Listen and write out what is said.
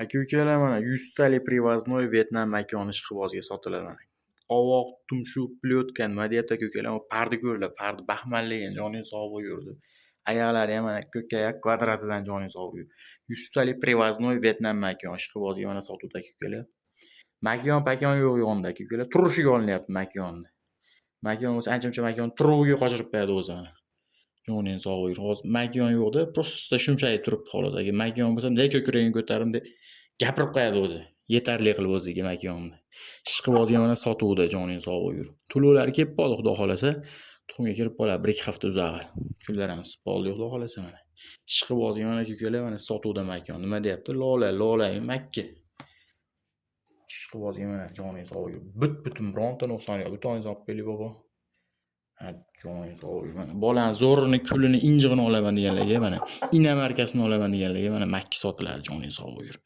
Aka-ukalar, mana 100 talik привозной Vyetnam makoni ishqibozga sotiladi mana. Qovoq, tumshuq, plyotка nima deyapti aka-ukalar? Parda ko'rlar, parda baxmalligan joningiz sog' bo'lgur. Oyoqlari ham mana ko'kkayak kvadratidan joningiz sog' bo'lgur. 100 talik привозной Vyetnam makoni ishqibozga mana sotuvda aka-ukalar. Makon yo'q yonida aka-ukalar. Turushiga olinyapti makonni. Makon bo'lsa ancha-muncha makon turugiga qochirib qo'yadi o'zi mana. Joningiz sog' bo'lgur. Hozir makon yo'qda, prosta shumshayib turibdi xolos. Agar makon bo'lsa, bunday ko'kragini ko'tarib gapirib qo'yadi o'zi. Yetarli qilib o'ziga makonni. Ishqibozga mana sotuvda joningiz sog' bo'lgur. To'lovlari kelib qoldi, xudo xolasa. Tuxumga kirib qoladi 1-2 hafta uzag'i. Kunlarimiz qoldi, xudo xolasa mana. Ishqibozga mana aka-ukalar mana sotuvda makon. Nima deyapti? Lola, Makka. Ishqibozga mana joningiz sog' bo'lgur. But-butun bironta nuqsoni yo'q. Butoningizni olib keling bobo. Ha, joningiz sog' bo'lgur. Mana bolani zo'rini, kulini, injig'ini olaman deganlarga mana Ina markasini olaman deganlarga mana Makka sotiladi, joningiz sog' bo'lgur.